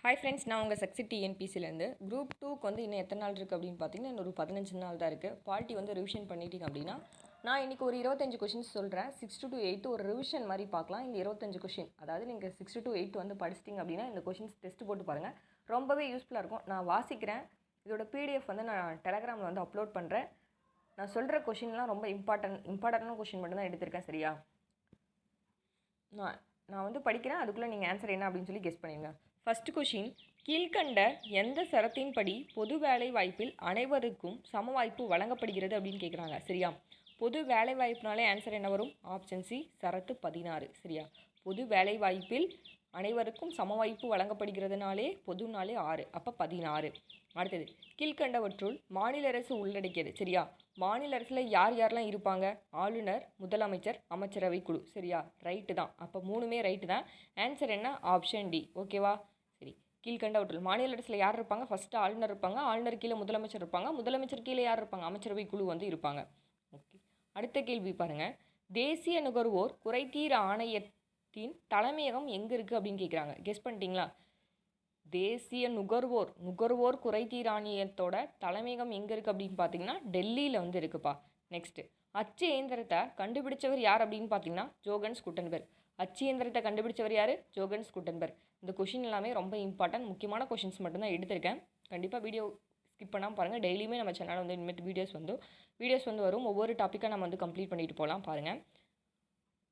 Hi friends, நான் உங்கள் சக்ஸி டிஎன்பிசிலேருந்து group 2க்கு வந்து இன்னும் எத்தனை நாள் இருக்குது அப்படின்னு பார்த்தீங்கன்னா இன்னொரு 15 நாள் தான் இருக்குது. பால்ட்டி வந்து ரிவிஷன் பண்ணிட்டீங்க அப்படின்னா நான் இன்றைக்கி ஒரு 25 கொஷின்ஸ் சொல்கிறேன். 6 to 8 ஒரு ரிவிஷன் மாதிரி பார்க்கலாம். இந்த 25 கொஷின் அதாவது நீங்கள் 6 to 8 வந்து படிச்சிட்டிங்க அப்படின்னா இந்த கொஷின்ஸ் டெஸ்ட் போட்டு பாருங்கள், ரொம்பவே யூஸ்ஃபுல்லாக இருக்கும். நான் வாசிக்கிறேன், இதோட பிடிஎஃப் வந்து நான் டெலகிராமில் வந்து அப்லோட் பண்ணுறேன். நான் சொல்கிற கொஷின்லாம் ரொம்ப இம்பார்ட்டண்டான கொஷின் மட்டும்தான் எடுத்திருக்கேன், சரியா? நான் வந்து படிக்கிறேன், அதுக்குள்ளே நீங்கள் ஆன்சர் என்ன அப்படின்னு சொல்லி கெஸ் பண்ணிடுங்க. ஃபர்ஸ்ட் கொஷின், கீழ்கண்ட எந்த சரத்தின்படி பொது வேலை வாய்ப்பில் அனைவருக்கும் சம வாய்ப்பு வழங்கப்படுகிறது அப்படின்னு கேட்குறாங்க, சரியா? பொது வேலை வாய்ப்புனாலே ஆன்சர் என்ன வரும்? ஆப்ஷன் சி, சரத்து 16, சரியா? பொது வேலை வாய்ப்பில் அனைவருக்கும் சம வாய்ப்பு வழங்கப்படுகிறதுனாலே பொதுனாலே 6, அப்போ 16. அடுத்தது, கீழ்கண்டவற்றுள் மாநில அரசு உள்ளடக்கியது, சரியா? மாநில அரசில் யார் யாரெல்லாம் இருப்பாங்க? ஆளுநர், முதலமைச்சர், அமைச்சரவை குழு, சரியா? ரைட்டு தான். அப்போ மூணுமே ரைட்டு தான். ஆன்சர் என்ன? ஆப்ஷன் டி, ஓகேவா? சரி, கீழ்கண்டவற்றுள் மாநில அரசில் யார் இருப்பாங்க? ஃபஸ்ட்டு ஆளுநர் இருப்பாங்க, ஆளுநர் கீழே முதலமைச்சர் இருப்பாங்க, முதலமைச்சர் கீழே யார் இருப்பாங்க? அமைச்சரவை குழு வந்து இருப்பாங்க. ஓகே, அடுத்த கேள்வி பாருங்கள். தேசிய நுகர்வோர் குறைதீர் ஆணையத்தின் தலைமையகம் எங்கே இருக்குது அப்படின்னு கேட்குறாங்க. கெஸ் பண்ணிட்டீங்களா? தேசிய நுகர்வோர் குறைதீர் ஆணையத்தோட தலைமையகம் எங்கே இருக்குது அப்படின்னு பார்த்தீங்கன்னா டெல்லியில் வந்து இருக்குப்பா. நெக்ஸ்ட்டு, அச்சு இயந்திரத்தை கண்டுபிடிச்சவர் யார் அப்படின்னு பார்த்தீங்கன்னா ஜோகன்ஸ் குட்டன்பெர்க். அச்சு இயந்திரத்தை கண்டுபிடிச்சவர் யார்? ஜோகன்ஸ் குட்டன்பெர்க். இந்த கொஷின் எல்லாமே ரொம்ப இம்பார்ட்டன்ட், முக்கியமான கொஷின்ஸ் மட்டும்தான் எடுத்திருக்கேன். கண்டிப்பாக வீடியோ ஸ்கிப் பண்ணாமல் பாருங்கள். டெய்லியுமே நம்ம சேனலில் வந்து இனிமேல் வீடியோஸ் வந்து வரும். ஒவ்வொரு டாப்பிக்காக நம்ம வந்து கம்ப்ளீட் பண்ணிட்டு போகலாம், பாருங்கள்.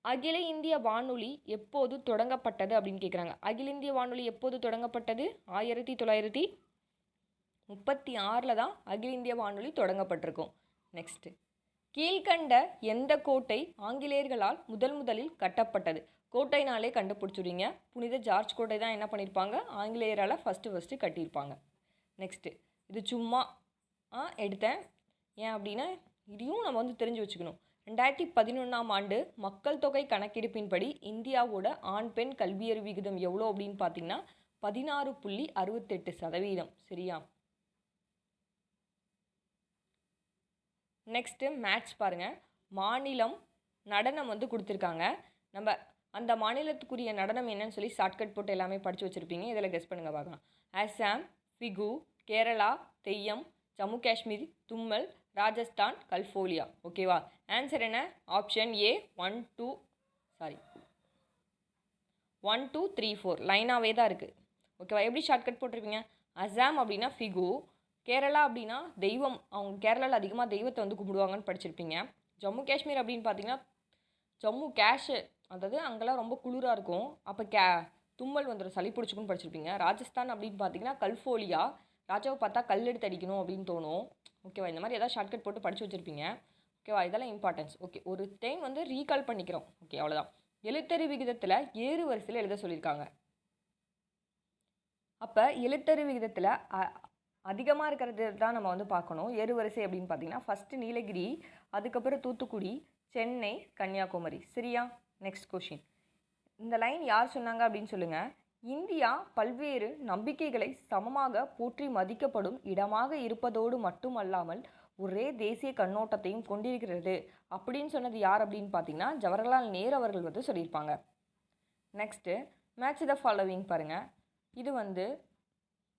அகில இந்திய வானொலி எப்போது தொடங்கப்பட்டது அப்படின்னு கேட்குறாங்க. அகில இந்திய வானொலி எப்போது தொடங்கப்பட்டது? 1936 தான் அகில இந்திய வானொலி தொடங்கப்பட்டிருக்கும். நெக்ஸ்ட்டு, கீழ்கண்ட எந்த கோட்டை ஆங்கிலேயர்களால் முதலில் கட்டப்பட்டது? கோட்டைனாலே கண்டுபிடிச்சிடுவீங்க. புனித ஜார்ஜ் கோட்டை தான் என்ன பண்ணியிருப்பாங்க? ஆங்கிலேயரால் ஃபஸ்ட்டு கட்டியிருப்பாங்க. நெக்ஸ்ட்டு, இது சும்மா எடுத்தேன், ஏன் அப்படின்னா இதையும் நம்ம வந்து தெரிஞ்சு வச்சுக்கணும். 2011ஆம் ஆண்டு மக்கள் தொகை கணக்கெடுப்பின்படி இந்தியாவோட ஆண் பெண் கல்வியறிவு விகிதம் எவ்வளோ அப்படின்னு பார்த்தீங்கன்னா 16.68%, சரியா? நெக்ஸ்ட்டு மேட்ச் பாருங்கள். மாநிலம் நடனம் வந்து கொடுத்துருக்காங்க. நம்ம அந்த மாநிலத்துக்குரிய நடனம் என்னன்னு சொல்லி ஷார்ட்கட் போட்டு எல்லாமே படித்து வச்சுருப்பீங்க. இதில் கெஸ் பண்ணுங்கள் பார்க்கலாம். அசாம் ஃபிகு, கேரளா தெய்யம், ஜம்மு காஷ்மீர் தும்மல், ராஜஸ்தான் கல்ஃபோலியா, ஓகேவா? ஆன்சர் என்ன? ஆப்ஷன் ஏ, 1 2 3 4 லைனாகவே தான் இருக்குது, ஓகேவா? எப்படி ஷார்ட்கட் போட்டிருப்பீங்க? அசாம் அப்படின்னா ஃபிகு, கேரளா அப்படின்னா தெய்வம், அவங்க கேரளாவில் அதிகமாக தெய்வத்தை வந்து கும்பிடுவாங்கன்னு படிச்சிருப்பீங்க. ஜம்மு காஷ்மீர் அப்படின்னு பார்த்தீங்கன்னா ஜம்மு கேஷ், அதாவது அங்கெல்லாம் ரொம்ப குளிராக இருக்கும், அப்போ தும்மல் வந்துடும், சளி பிடிச்சிக்குன்னு படிச்சிருப்பீங்க. ராஜஸ்தான் அப்படின்னு பார்த்தீங்கன்னா கல்ஃபோலியா, ராஜாவை பார்த்தா கல் எடுத்து அடிக்கணும் அப்படின்னு தோணும், ஓகேவா? இந்த மாதிரி ஏதாவது ஷார்ட்கட் போட்டு படித்து வச்சுருப்பீங்க, ஓகேவா? இதெல்லாம் இம்பார்ட்டன்ஸ். ஓகே, ஒரு டைம் வந்து ரீகால் பண்ணிக்கிறோம், ஓகே, அவ்வளோதான். எழுத்தறி விகிதத்தில் ஏறு வரிசையில் எழுத சொல்லியிருக்காங்க. அப்போ எழுத்தறி விகிதத்தில் அதிகமாக இருக்கிறது தான் நம்ம வந்து பார்க்கணும். ஏறு வரிசை அப்படின்னு பார்த்தீங்கன்னா ஃபஸ்ட்டு நீலகிரி, அதுக்கப்புறம் தூத்துக்குடி, சென்னை, கன்னியாகுமரி, சரியா? நெக்ஸ்ட் கொஷின், இந்த லைன் யார் சொன்னாங்க அப்படின்னு சொல்லுங்கள். இந்தியா பல்வேறு நம்பிக்கைகளை சமமாக போற்றி மதிக்கப்படும் இடமாக இருப்பதோடு மட்டுமல்லாமல் ஒரே தேசிய கண்ணோட்டத்தையும் கொண்டிருக்கிறது அப்படின்னு சொன்னது யார் அப்படின்னு பார்த்தீங்கன்னா ஜவஹர்லால் நேரு அவர்கள் வந்து சொல்லியிருப்பாங்க. நெக்ஸ்ட்டு, மேட்ச் த ஃபாலோவிங் பாருங்கள். இது வந்து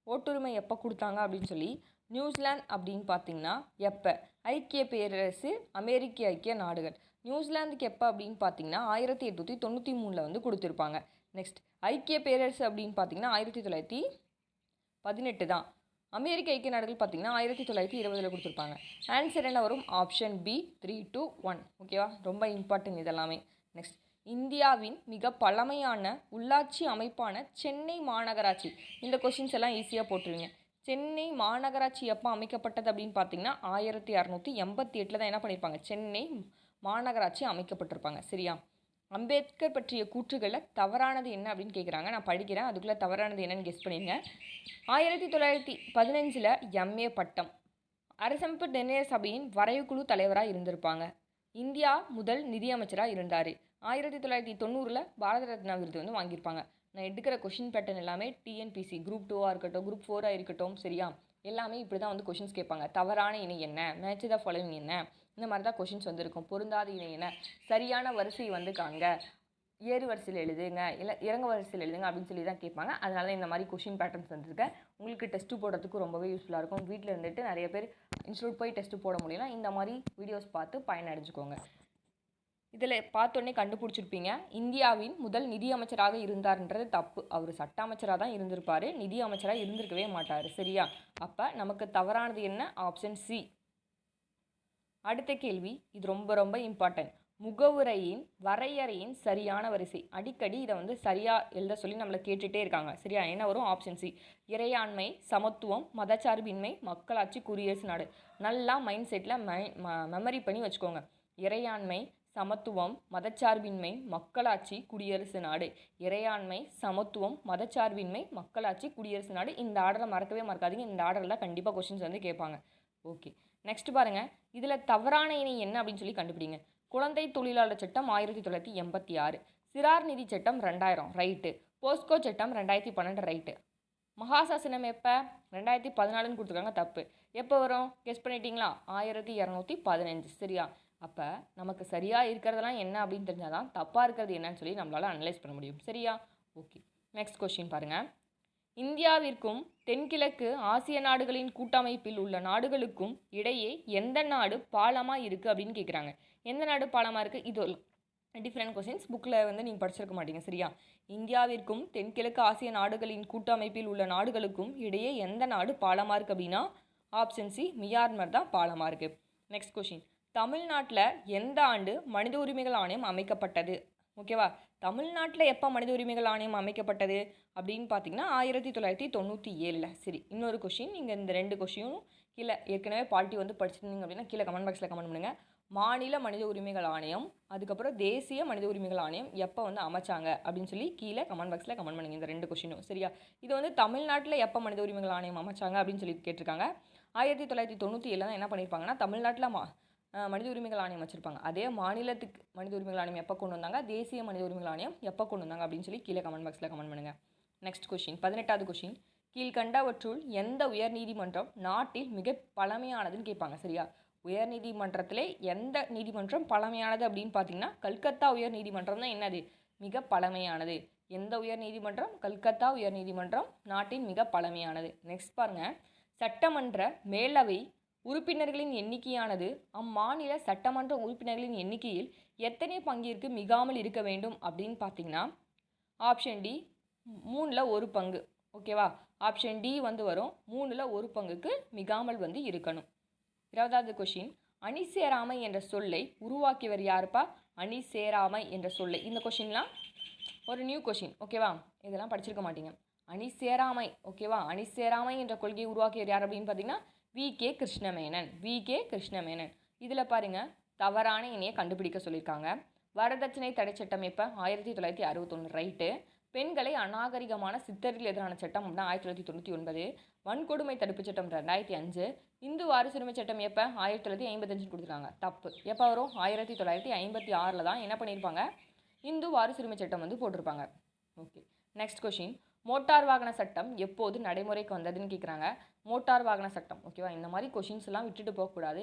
ஓட்டுரிமை எப்போ கொடுத்தாங்க அப்படின்னு சொல்லி நியூசிலாந்து அப்படின்னு பார்த்தீங்கன்னா எப்போ? ஐக்கிய பேரரசு, அமெரிக்க ஐக்கிய நாடுகள். நியூசிலாந்துக்கு எப்போ அப்படின்னு பார்த்தீங்கன்னா 1893 வந்து கொடுத்துருப்பாங்க. நெக்ஸ்ட், ஐக்கிய பேரரசு அப்படின்னு பார்த்தீங்கன்னா 1918 தான். அமெரிக்க ஐக்கிய நாடுகள் பார்த்தீங்கன்னா 1920 கொடுத்துருப்பாங்க. ஆன்சர் என்ன வரும்? ஆப்ஷன் பி, 3 to 1, ஓகேவா? ரொம்ப இம்பார்ட்டன்ட் இதெல்லாமே. நெக்ஸ்ட், இந்தியாவின் மிக பழமையான உள்ளாட்சி அமைப்பான சென்னை மாநகராட்சி. இந்த கொஷின்ஸ் எல்லாம் ஈஸியாக போட்டுருவீங்க. சென்னை மாநகராட்சி எப்போ அமைக்கப்பட்டது அப்படின்னு பார்த்தீங்கன்னா 1688 தான் என்ன பண்ணியிருப்பாங்க? சென்னை மாநகராட்சி அமைக்கப்பட்டிருப்பாங்க, சரியா? அம்பேத்கர் பற்றிய கூற்றுகளில் தவறானது என்ன அப்படின்னு கேட்குறாங்க. நான் படிக்கிறேன், அதுக்குள்ளே தவறானது என்னன்னு கெஸ் பண்ணிடுங்க. 1915 எம்ஏ பட்டம், அரசமைப்பு நிர்ணய சபையின் வரைவுக்குழு தலைவராக இருந்திருப்பாங்க, இந்தியா முதல் நிதியமைச்சராக இருந்தார், 1990 பாரத ரத்னா விருது வந்து வாங்கியிருப்பாங்க. நான் எடுக்கிற கொஷின் பேட்டர்ன் எல்லாமே டிஎன்பிசி குரூப் 2ஆக இருக்கட்டும், குரூப் 4ஆக இருக்கட்டும், சரியா? எல்லாமே இப்படி தான் வந்து கொஷின்ஸ் கேட்பாங்க. தவறான இணை என்ன, மேட்ச் த ஃபாலோவிங் என்ன, இந்த மாதிரி தான் கொஷின்ஸ் வந்துருக்கும். பொருந்தாத இணை என்ன, சரியான வரிசை வந்து காண்க, ஏறு வரிசையில் எழுதுங்க இல்லை இறங்க வரிசையில் எழுதுங்க அப்படின்னு சொல்லி தான் கேட்பாங்க. அதனால இந்த மாதிரி கொஷின் பேட்டர்ன்ஸ் வந்துருக்கேன். உங்களுக்கு டெஸ்ட்டு போடுறதுக்கு ரொம்பவே யூஸ்ஃபுல்லாக இருக்கும். வீட்டில் இருந்துட்டு நிறைய பேர் இன்ஸ்டியூட் போய் டெஸ்ட்டு போட முடியல, இந்த மாதிரி வீடியோஸ் பார்த்து பயனடைஞ்சுக்கோங்க. இதில் பார்த்தோன்னே கண்டுபிடிச்சிருப்பீங்க, இந்தியாவின் முதல் நிதி அமைச்சராக இருந்தார்ன்றது தப்பு. அவர் சட்ட அமைச்சராக தான் இருந்திருப்பார், நிதி அமைச்சராக இருந்திருக்கவே மாட்டார். சரியா? அப்போ நமக்கு தவறானது என்ன? Option C. அடுத்த கேள்வி, இது ரொம்ப ரொம்ப இம்பார்ட்டன்ட். முகவுரையின் வரையறையின் சரியான வரிசை. அடிக்கடி இதை வந்து சரியாக எழுத சொல்லி நம்மளை கேட்டுகிட்டே இருக்காங்க. சரியா? என்ன வரும்? Option C. இறையாண்மை, சமத்துவம், மதச்சார்பின்மை, மக்களாட்சி, குடியரசு நாடு. நல்லா மைண்ட் செட்டில் மெமரி பண்ணி வச்சுக்கோங்க. இறையாண்மை, சமத்துவம், மதச்சார்பின்மை, மக்களாட்சி, குடியரசு நாடு. இறையாண்மை, சமத்துவம், மதச்சார்பின்மை, மக்களாட்சி, குடியரசு நாடு. இந்த ஆர்டரை மறக்கவே மறக்காதீங்க. இந்த ஆர்டரில் தான் கண்டிப்பாக கொஸ்டின்ஸ் வந்து கேட்பாங்க. ஓகே, நெக்ஸ்ட் பாருங்கள். இதில் தவறான இணை என்ன அப்படின்னு சொல்லி கண்டுபிடிங்க. குழந்தை தொழிலாளர் சட்டம் 1986, சிறார் நிதி சட்டம் 2000, ரைட்டு. போஸ்கோ சட்டம் 2012, ரைட்டு. மகாசாசனம் எப்போ? 2014ன்னு கொடுத்துருக்காங்க, தப்பு. எப்போ வரும்? கெஸ் பண்ணிட்டீங்களா? 1215. சரியா? அப்போ நமக்கு சரியாக இருக்கிறதெல்லாம் என்ன அப்படின்னு தெரிஞ்சால் தான் தப்பாக இருக்கிறது என்னன்னு சொல்லி நம்மளால் அனலைஸ் பண்ண முடியும். சரியா? ஓகே, நெக்ஸ்ட் கொஸ்டின் பாருங்கள். இந்தியாவிற்கும் தென்கிழக்கு ஆசிய நாடுகளின் கூட்டமைப்பில் உள்ள நாடுகளுக்கும் இடையே எந்த நாடு பாலமாக இருக்குது அப்படின்னு கேட்குறாங்க. எந்த நாடு பாலமாக இருக்குது? இது ஒரு டிஃப்ரெண்ட் கொஸ்டின்ஸ், புக்கில் வந்து நீங்கள் படிச்சிருக்க மாட்டீங்க. சரியா? இந்தியாவிற்கும் தென்கிழக்கு ஆசிய நாடுகளின் கூட்டமைப்பில் உள்ள நாடுகளுக்கும் இடையே எந்த நாடு பாலமாக இருக்குது அப்படின்னா ஆப்ஷன் சி, மியான்மர் தான் பாலமாக இருக்குது. நெக்ஸ்ட் கொஸ்டின், தமிழ்நாட்டில் எந்த ஆண்டு மனித உரிமைகள் ஆணையம் அமைக்கப்பட்டது? ஓகேவா? தமிழ்நாட்டில் எப்போ மனித உரிமைகள் ஆணையம் அமைக்கப்பட்டது அப்படின்னு பார்த்தீங்கன்னா 1997. சரி, இன்னொரு கொஷின். நீங்கள் இந்த 2 கொஷினும் கீழே ஏற்கனவே பால்ட்டி வந்து படிச்சிருந்தீங்க அப்படின்னா கீழே கமெண்ட் பாக்ஸில் கமெண்ட் பண்ணுங்கள். மாநில மனித உரிமைகள் ஆணையம், அதுக்கப்புறம் தேசிய மனித உரிமைகள் ஆணையம் எப்போ வந்து அமைச்சாங்க அப்படின்னு சொல்லி கீழே கமெண்ட் பாக்ஸில் கமெண்ட் பண்ணுங்கள். இந்த 2 கொஷினும். சரியா? இது வந்து தமிழ்நாட்டில் எப்போ மனித உரிமைகள் ஆணையம் அமைச்சாங்க அப்படின்னு சொல்லி கேட்டிருக்காங்க. 1997 தான் என்ன பண்ணியிருப்பாங்கன்னா தமிழ்நாட்டில் மனித உரிமைகள் ஆணையம் வச்சுருப்பாங்க. அதே மாநிலத்துக்கு மனித உரிமைகள் ஆணையம் எப்போ கொண்டு வந்தாங்க, தேசிய மனித உரிமைகள் ஆணையம் எப்போ கொண்டு வந்தாங்க அப்படின்னு சொல்லி கீழே கமெண்ட் பாக்ஸில் கமெண்ட் பண்ணுங்கள். நெக்ஸ்ட் கொஷின், 18வது கொஷின். கீழ்கண்டவற்றுள் எந்த உயர்நீதிமன்றம் நாட்டில் மிக பழமையானதுன்னு கேட்பாங்க. சரியா? உயர்நீதிமன்றத்திலே எந்த நீதிமன்றம் பழமையானது அப்படின்னு பார்த்தீங்கன்னா கல்கத்தா உயர்நீதிமன்றம் தான் என்னது? மிக பழமையானது. எந்த உயர்நீதிமன்றம்? கல்கத்தா உயர்நீதிமன்றம் நாட்டின் மிக பழமையானது. நெக்ஸ்ட் பாருங்கள். சட்டமன்ற மேலவை உறுப்பினர்களின் எண்ணிக்கையானது அம்மாநில சட்டமன்ற உறுப்பினர்களின் எண்ணிக்கையில் எத்தனை பங்கிற்கு மிகாமல் இருக்க வேண்டும் அப்படின்னு பார்த்தீங்கன்னா ஆப்ஷன் டி, 3ல் 1 பங்கு. ஓகேவா? ஆப்ஷன் டி வந்து வரும், 3ல் 1 பங்குக்கு மிகாமல் வந்து இருக்கணும். 20வது கொஷின், அணி சேராமை என்ற சொல்லை உருவாக்கியவர் யாருப்பா? அணி சேராமை என்ற சொல்லை. இந்த கொஷின்லாம் ஒரு நியூ கொஷின். ஓகேவா? இதெல்லாம் படிச்சிருக்க மாட்டீங்க. அணி சேராமை. ஓகேவா? அணி சேராமை என்ற கொள்கையை உருவாக்கியவர் யார் அப்படின்னு பார்த்தீங்கன்னா வி.கே. கிருஷ்ணமேனன். வி.கே. கிருஷ்ணமேனன். இதில் பாருங்கள், தவறான இணையை கண்டுபிடிக்க சொல்லியிருக்காங்க. வரதட்சணை தடை சட்டம் எப்போ? 1961, ரைட்டு. பெண்களை அநாகரிகமான சித்தரில் எதிரான சட்டம் அப்படின்னா 1999. வன்கொடுமை தடுப்பு சட்டம் 2005. இந்து வாரிசுரிமை சட்டம் எப்போ? 1955 கொடுத்துருக்காங்க, தப்பு. எப்போ வரும்? 1956 தான் என்ன பண்ணியிருப்பாங்க? இந்து வாரிசுரிமை சட்டம் வந்து போட்டிருப்பாங்க. Okay, next question. மோட்டார் வாகன சட்டம் எப்போது நடைமுறைக்கு வந்ததுன்னு கேட்குறாங்க. மோட்டார் வாகன சட்டம். ஓகேவா? இந்த மாதிரி கொஷின்ஸ் எல்லாம் விட்டுட்டு போகக்கூடாது.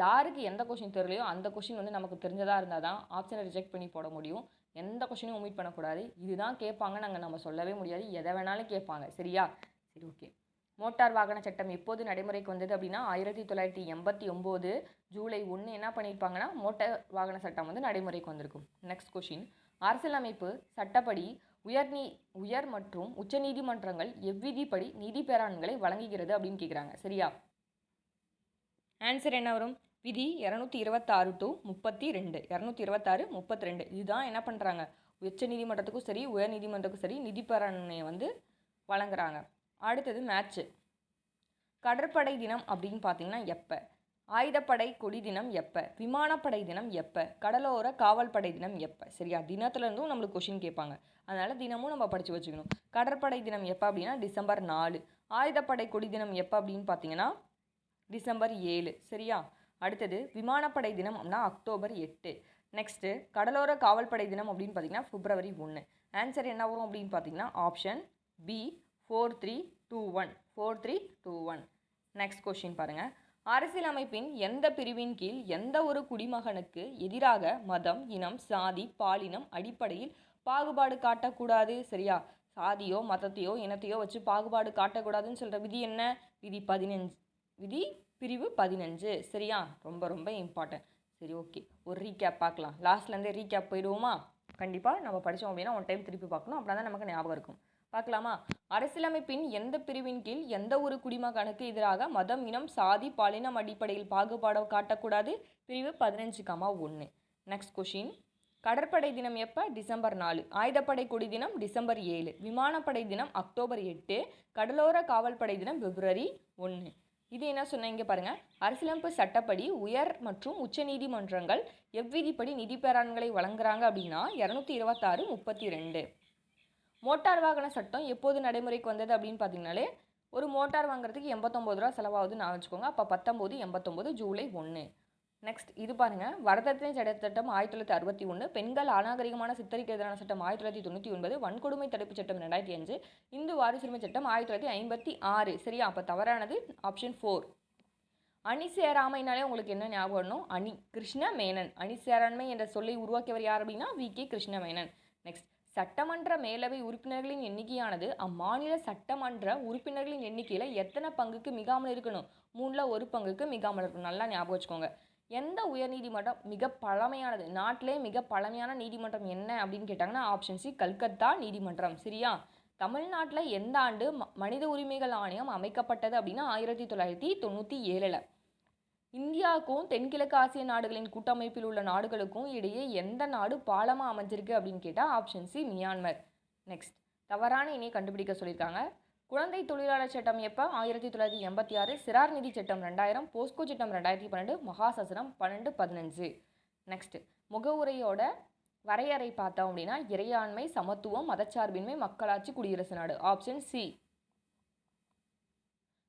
யாருக்கு எந்த கொஷின் தெரியலையோ அந்த கொஷின் வந்து நமக்கு தெரிஞ்சதாக இருந்தால் தான் ஆப்ஷனை ரிஜெக்ட் பண்ணி போட முடியும். எந்த கொஷினும் ஒமிட் பண்ணக்கூடாது. இதுதான் கேட்பாங்க நாங்கள் நம்ம சொல்லவே முடியாது, எதை வேணாலும் கேட்பாங்க. சரியா? சரி, ஓகே. மோட்டார் வாகன சட்டம் எப்போது நடைமுறைக்கு வந்தது அப்படின்னா 1989 ஜூலை 1 என்ன பண்ணியிருப்பாங்கன்னா மோட்டார் வாகன சட்டம் வந்து நடைமுறைக்கு வந்திருக்கும். Next question. அரசியலமைப்பு சட்டப்படி உயர் மற்றும் உச்ச நீதிமன்றங்கள் எவ்விதிப்படி நிதி பேராண்களை வழங்குகிறது அப்படின்னு கேட்குறாங்க. சரியா? ஆன்சர் என்ன வரும்? விதி 226 to 32. 226, 32. இதுதான் என்ன பண்ணுறாங்க, உச்ச நீதிமன்றத்துக்கும் சரி உயர் நீதிமன்றத்துக்கும் சரி நிதி பேராண்மையை வந்து வழங்குறாங்க. அடுத்தது மேட்ச்சு. கடற்படை தினம் அப்படின்னு பார்த்தீங்கன்னா எப்போ? ஆயுதப்படை கொடி தினம் எப்போ? விமானப்படை தினம் எப்போ? கடலோர காவல்படை தினம் எப்போ? சரியா? தினத்துலேருந்தும் நம்மளுக்கு கொஷின் கேட்பாங்க, அதனால் தினமும் நம்ம படித்து வச்சுக்கணும். கடற்படை தினம் எப்போ அப்படின்னா December 4. ஆயுதப்படை கொடி தினம் எப்போ அப்படின்னு பார்த்தீங்கன்னா December 7. சரியா? அடுத்தது விமானப்படை தினம் அப்படின்னா October 8. நெக்ஸ்ட்டு கடலோர காவல்படை தினம் அப்படின்னு பார்த்தீங்கன்னா February 1. ஆன்சர் என்ன வரும் அப்படின்னு பார்த்தீங்கன்னா ஆப்ஷன் பி, 4321. 4321. நெக்ஸ்ட் கொஷின் பாருங்கள். அரசியலமைப்பின் எந்த பிரிவின் கீழ் எந்த ஒரு குடிமகனுக்கு எதிராக மதம், இனம், சாதி, பாலினம் அடிப்படையில் பாகுபாடு காட்டக்கூடாது? சரியா? சாதியோ மதத்தையோ இனத்தையோ வச்சு பாகுபாடு காட்டக்கூடாதுன்னு சொல்கிற விதி என்ன? விதி 15. விதி பிரிவு 15. சரியா? ரொம்ப ரொம்ப இம்பார்ட்டன்ட். சரி, ஓகே, ஒரு ரீகேப் பார்க்கலாம். லாஸ்ட்லேருந்தே ரீகேப் போயிடுவோமா? கண்டிப்பாக நம்ம படித்தோம் அப்படின்னா ஒன் டைம் திருப்பி பார்க்கணும், அப்படின்னா தான் நமக்கு ஞாபகம் இருக்கும். பார்க்கலாமா? அரசியலமைப்பின் எந்த பிரிவின் கீழ் எந்த ஒரு குடிமகனுக்கு எதிராக மதம், இனம், சாதி, பாலினம் அடிப்படையில் பாகுபாடு காட்டக்கூடாது? பிரிவு 15(1). Next question. கடற்படை தினம் எப்போ? டிசம்பர் 4. ஆயுதப்படை கொடி தினம் டிசம்பர் 7. விமானப்படை தினம் அக்டோபர் 8. கடலோர காவல்படை தினம் பிப்ரவரி 1. இது என்ன சொன்னீங்க பாருங்க. அரசியலமைப்பு சட்டப்படி உயர் மற்றும் உச்ச நீதிமன்றங்கள் எவ்விதிப்படி நிதி பேராண்களை வழங்குறாங்க அப்படின்னா 226(32). மோட்டார் வாகன சட்டம் எப்போது நடைமுறைக்கு வந்தது அப்படின்னு பார்த்தீங்கன்னாலே, ஒரு மோட்டார் வாங்குறதுக்கு 89 ரூபா செலவாகுதுன்னு நான் வச்சுக்கோங்க. அப்போ 1989 ஜூலை 1. நெக்ஸ்ட் இது பாருங்க. வரதட்சணை சட்டம் 1961, பெண்கள் அநாகரிகமான சித்தரிக்க எதிரான சட்டம் 1999, வன்கொடுமை தடுப்பு சட்டம் 2005, இந்து வாரிசுரிமை சட்டம் 1956. சரியா? அப்போ தவறானது ஆப்ஷன் 4. அணி சேராமைனாலே உங்களுக்கு என்ன ஞாபகம் வரணும்? அணி கிருஷ்ண மேனன். அணி சேராண்மை என்ற சொல்லை உருவாக்கியவர் யார் அப்படின்னா வி.கே. கிருஷ்ண மேனன். நெக்ஸ்ட், சட்டமன்ற மேலவை உறுப்பினர்களின் எண்ணிக்கையானது அம்மாநில சட்டமன்ற உறுப்பினர்களின் எண்ணிக்கையில் எத்தனை பங்குக்கு மிகாமல் இருக்கணும்? 3/1 பங்குக்கு மிகாமல் இருக்கணும். நல்லா ஞாபகம் வச்சுக்கோங்க. எந்த உயர்நீதிமன்றம் மிக பழமையானது? நாட்டிலே மிக பழமையான நீதிமன்றம் என்ன அப்படின்னு கேட்டாங்கன்னா ஆப்ஷன் சி, கல்கத்தா நீதிமன்றம். சரியா? தமிழ்நாட்டில் எந்த ஆண்டு மனித உரிமைகள் ஆணையம் அமைக்கப்பட்டது அப்படின்னா 1997. இந்தியாவுக்கும் தென்கிழக்கு ஆசிய நாடுகளின் கூட்டமைப்பில் உள்ள நாடுகளுக்கும் இடையே எந்த நாடு பாலமாக அமைஞ்சிருக்கு அப்படின்னு கேட்டால் ஆப்ஷன் சி, மியான்மர். நெக்ஸ்ட், தவறான இணையை கண்டுபிடிக்க சொல்லியிருக்காங்க. குழந்தை தொழிலாளர் சட்டம் எப்போ? 1986. சிறார் நிதி சட்டம் 2000, போஸ்கோ சட்டம் 2012, மகாசாசனம் 1215. நெக்ஸ்ட், முகவுரையோட வரையறை பார்த்தோம் அப்படின்னா இறையாண்மை, சமத்துவம், மதச்சார்பின்மை, மக்களாட்சி, குடியரசு நாடு. Option C.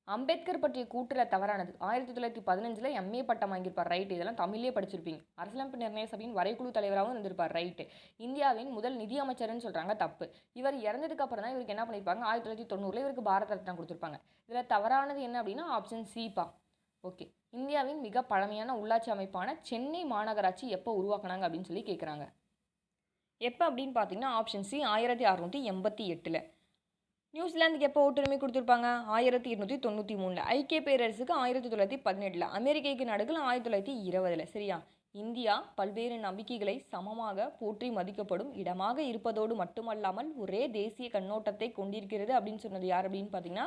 அம்பேத்கர் பற்றிய கூற்றுல தவறானது. 1915 எம்ஏ பட்டம் வாங்கியிருப்பார். ரைட்டு. இதெல்லாம் தமிழ்லேயே படிச்சிருப்பீங்க. அரசியலமைப்பு நிர்ணய சபையின் வரைக்குழு தலைவராகவும் இருந்திருப்பார். ரைட்டு. இந்தியாவின் முதல் நிதி அமைச்சர்னு சொல்கிறாங்க. தப்பு. இவர் இறந்ததுக்கு அப்புறம் தான் இவருக்கு என்ன பண்ணியிருப்பாங்க? 1990 இவருக்கு பாரத ரத்னா கொடுத்துருப்பாங்க. இதில் தவறானது என்ன அப்படின்னா ஆப்ஷன் சிப்பா. ஓகே. இந்தியாவின் மிக பழமையான உள்ளாட்சி அமைப்பான சென்னை மாநகராட்சி எப்போ உருவாக்குனாங்க அப்படின்னு சொல்லி கேட்குறாங்க. எப்போ அப்படின்னு பார்த்தீங்கன்னா ஆப்ஷன் சி, 1688. நியூசிலாந்துக்கு எப்போ ஓட்டுரிமை கொடுத்துருப்பாங்க? 1893. ஐக்கிய பேரரசுக்கு 1917. அமெரிக்க ஐக்கிய நாடுகள் 1920. சரியா? இந்தியா பல்வேறு நம்பிக்கைகளை சமமாக போற்றி மதிக்கப்படும் இடமாக இருப்பதோடு மட்டுமல்லாமல் ஒரே தேசிய கண்ணோட்டத்தை கொண்டிருக்கிறது அப்படின்னு சொன்னது யார் அப்படின்னு பார்த்தீங்கன்னா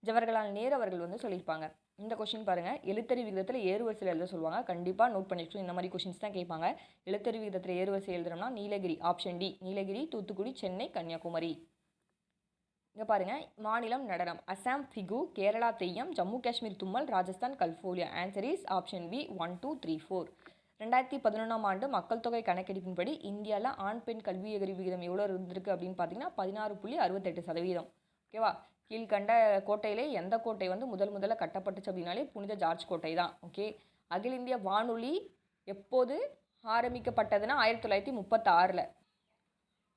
ஜவஹர்லால் நேரு அவர்கள் வந்து சொல்லியிருப்பாங்க. இந்த கொஷின் பாருங்கள். எழுத்தறி விகிதத்தில் ஏறுவரிசையில் எழுத சொல்லுவாங்க. கண்டிப்பாக நோட் பண்ணிட்டு இந்த மாதிரி கொஷின்ஸ் தான் கேட்பாங்க. எழுத்தறி விகிதத்தில் ஏறுவரிசை எழுதுறோம்னா நீலகிரி. Option D, Nilgiri, Thoothukudi, Chennai, Kanyakumari. இங்கே பாருங்கள். மாநிலம் நடனம் Assam ஃபிகு, Kerala Theyyam, Jammu Kashmir Dumhal, Rajasthan Kalbelia. Answer is option B 1, 2, 3, 4. 2011ஆம் ஆண்டு மக்கள் தொகை கணக்கெடுப்பின்படி இந்தியாவில் ஆண் பெண் கல்வி அறிவு விகிதம் எவ்வளோ இருந்திருக்கு அப்படின்னு பார்த்தீங்கன்னா 16.68%. ஓகேவா? கீழ்கண்ட கோட்டையிலே எந்த கோட்டை வந்து முதல்ல கட்டப்பட்டுச்சு அப்படின்னாலே புனித ஜார்ஜ் கோட்டை தான். ஓகே. அகில இந்திய வானொலி எப்போது ஆரம்பிக்கப்பட்டதுன்னா 1936.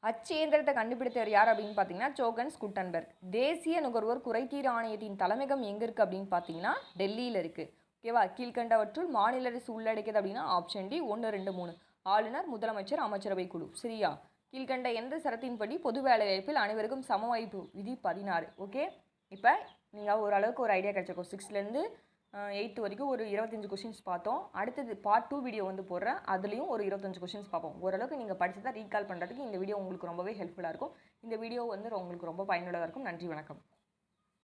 அச்சு இயந்திரத்தை கண்டுபிடித்தவர் யார் அப்படின்னு பார்த்தீங்கன்னா ஜோகன்ஸ் குட்டன்பெர்க். தேசிய நுகர்வோர் குறைதீர் ஆணையத்தின் தலைமையகம் எங்கே இருக்குது அப்படின்னு பார்த்தீங்கன்னா டெல்லியில் இருக்குது. ஓகேவா? கீழ்கண்டவற்றுள் மாநில அரசு உள்ளடக்கியது அப்படின்னா ஆப்ஷன் டி 1, 2, 3. ஆளுநர், முதலமைச்சர், அமைச்சரவை குழு. சரியா? கீழ்கண்ட எந்த சரத்தின்படி பொது வேலைவாய்ப்பில் அனைவருக்கும் சம வாய்ப்பு? விதி 16. ஓகே. இப்போ நீங்கள் ஓரளவுக்கு ஒரு ஐடியா கிடச்சிருக்கும். 6லேருந்து 8th வரைக்கும் ஒரு 25 கொஷின்ஸ் பார்த்தோம். அடுத்தது பார்ட் 2 வீடியோ வந்து போடுறேன். அதுலேயும் ஒரு 25 கொஷின்ஸ் பார்ப்போம். ஓரளவுக்கு நீங்கள் படிச்சதை ரீகால் பண்ணுறதுக்கு இந்த வீடியோ உங்களுக்கு ரொம்பவே ஹெல்ப்ஃபுல்லாக இருக்கும். இந்த வீடியோ வந்து உங்களுக்கு ரொம்ப பயனுள்ளதாக இருக்கும். நன்றி, வணக்கம்.